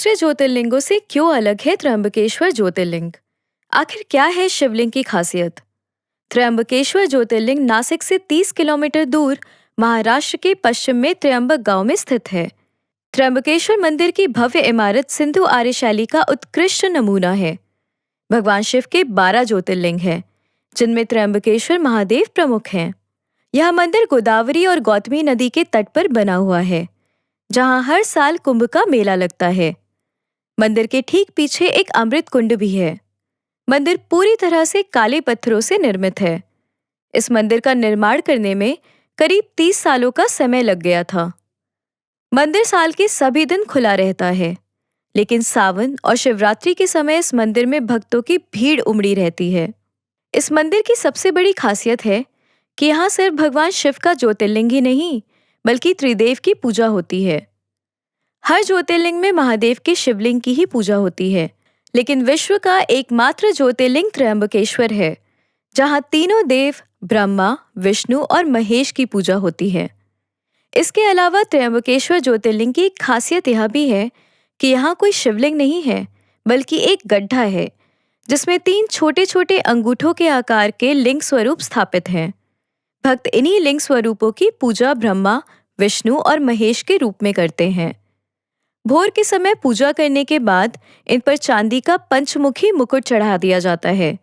दूसरे ज्योतिर्लिंगों से क्यों अलग है त्र्यंबकेश्वर ज्योतिर्लिंग? आखिर क्या है शिवलिंग की खासियत? त्र्यंबकेश्वर ज्योतिर्लिंग नासिक से 30 किलोमीटर दूर महाराष्ट्र के पश्चिम में त्र्यंबक गांव में स्थित है। त्र्यंबकेश्वर मंदिर की भव्य इमारत सिंधु आर्य शैली का उत्कृष्ट नमूना है। भगवान शिव के 12 ज्योतिर्लिंग हैं, जिनमें त्र्यंबकेश्वर महादेव प्रमुख हैं। यह मंदिर गोदावरी और गौतमी नदी के तट पर बना हुआ है, जहां हर साल कुंभ का मेला लगता है। मंदिर के ठीक पीछे एक अमृत कुंड भी है। मंदिर पूरी तरह से काले पत्थरों से निर्मित है। इस मंदिर का निर्माण करने में करीब 30 सालों का समय लग गया था। मंदिर साल के सभी दिन खुला रहता है, लेकिन सावन और शिवरात्रि के समय इस मंदिर में भक्तों की भीड़ उमड़ी रहती है। इस मंदिर की सबसे बड़ी खासियत है कि यहाँ सिर्फ भगवान शिव का ज्योतिर्लिंग ही नहीं, बल्कि त्रिदेव की पूजा होती है। हर ज्योतिर्लिंग में महादेव के शिवलिंग की ही पूजा होती है, लेकिन विश्व का एकमात्र ज्योतिर्लिंग त्र्यंबकेश्वर है, जहाँ तीनों देव ब्रह्मा, विष्णु और महेश की पूजा होती है। इसके अलावा त्र्यंबकेश्वर ज्योतिर्लिंग की एक खासियत यह भी है कि यहाँ कोई शिवलिंग नहीं है, बल्कि एक गड्ढा है, जिसमें 3 छोटे छोटे अंगूठों के आकार के लिंग स्वरूप स्थापित हैं। भक्त इन्हीं लिंग स्वरूपों की पूजा ब्रह्मा, विष्णु और महेश के रूप में करते हैं। भोर के समय पूजा करने के बाद इन पर चांदी का पंचमुखी मुकुट चढ़ा दिया जाता है।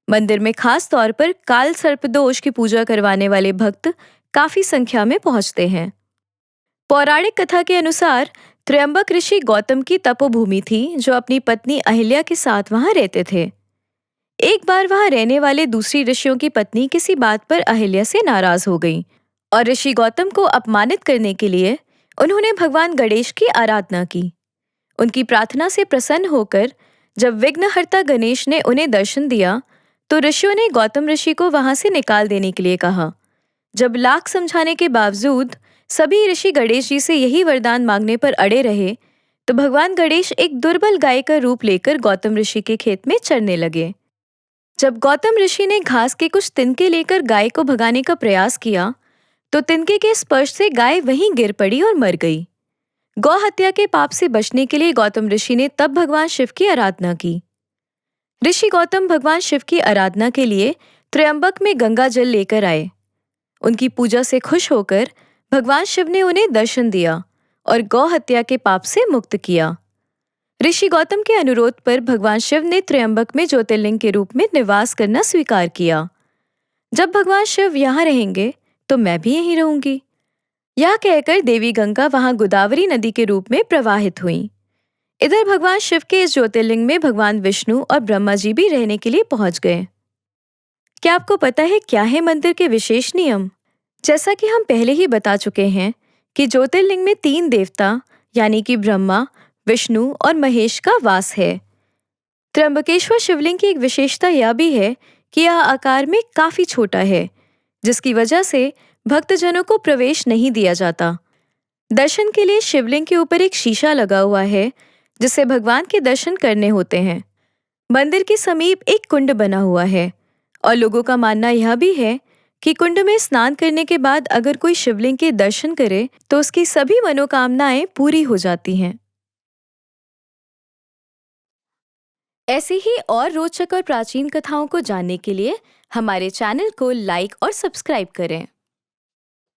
मंदिर में खास तौर पर काल सर्पदोष की पूजा करवाने वाले भक्त काफी संख्या में पहुंचते हैं। पौराणिक कथा के अनुसार त्र्यंबक ऋषि गौतम की तपोभूमि थी, जो अपनी पत्नी अहिल्या के साथ वहां रहते थे। एक बार वहां रहने वाले दूसरी ऋषियों की पत्नी किसी बात पर अहिल्या से नाराज हो गई और ऋषि गौतम को अपमानित करने के लिए उन्होंने भगवान गणेश की आराधना की। उनकी प्रार्थना से प्रसन्न होकर जब विघ्नहर्ता गणेश ने उन्हें दर्शन दिया, तो ऋषियों ने गौतम ऋषि को वहां से निकाल देने के लिए कहा। जब लाख समझाने के बावजूद सभी ऋषि गणेश जी से यही वरदान मांगने पर अड़े रहे, तो भगवान गणेश एक दुर्बल गाय का रूप लेकर गौतम ऋषि के खेत में चरने लगे। जब गौतम ऋषि ने घास के कुछ तिनके लेकर गाय को भगाने का प्रयास किया, तो तिनके के स्पर्श से गाय वहीं गिर पड़ी और मर गई। गौ हत्या के पाप से बचने के लिए गौतम ऋषि ने तब भगवान शिव की आराधना की। ऋषि गौतम भगवान शिव की आराधना के लिए त्र्यंबक में गंगा जल लेकर आए। उनकी पूजा से खुश होकर भगवान शिव ने उन्हें दर्शन दिया और गौ हत्या के पाप से मुक्त किया। ऋषि गौतम के अनुरोध पर भगवान शिव ने त्र्यंबक में ज्योतिर्लिंग के रूप में निवास करना स्वीकार किया। जब भगवान शिव यहाँ रहेंगे, तो मैं भी यहीं रहूंगी। यह कहकर देवी गंगा वहां गोदावरी नदी के रूप में प्रवाहित हुई। इधर भगवान शिव के इस ज्योतिर्लिंग में भगवान विष्णु और ब्रह्मा जी भी रहने के लिए पहुंच गए। क्या आपको पता है क्या है मंदिर के विशेष नियम? जैसा कि हम पहले ही बता चुके हैं कि ज्योतिर्लिंग में 3 देवता यानी कि ब्रह्मा, विष्णु और महेश का वास है। त्र्यंबकेश्वर शिवलिंग की एक विशेषता यह भी है कि यह आकार में काफी छोटा है, जिसकी वजह से भक्तजनों को प्रवेश नहीं दिया जाता। दर्शन के लिए शिवलिंग के ऊपर एक शीशा लगा हुआ है, जिससे भगवान के दर्शन करने होते हैं। मंदिर के समीप एक कुंड बना हुआ है और लोगों का मानना यह भी है कि कुंड में स्नान करने के बाद अगर कोई शिवलिंग के दर्शन करे, तो उसकी सभी मनोकामनाएं पूरी हो जाती हैं। ऐसी ही और रोचक और प्राचीन कथाओं को जानने के लिए हमारे चैनल को लाइक और सब्सक्राइब करें।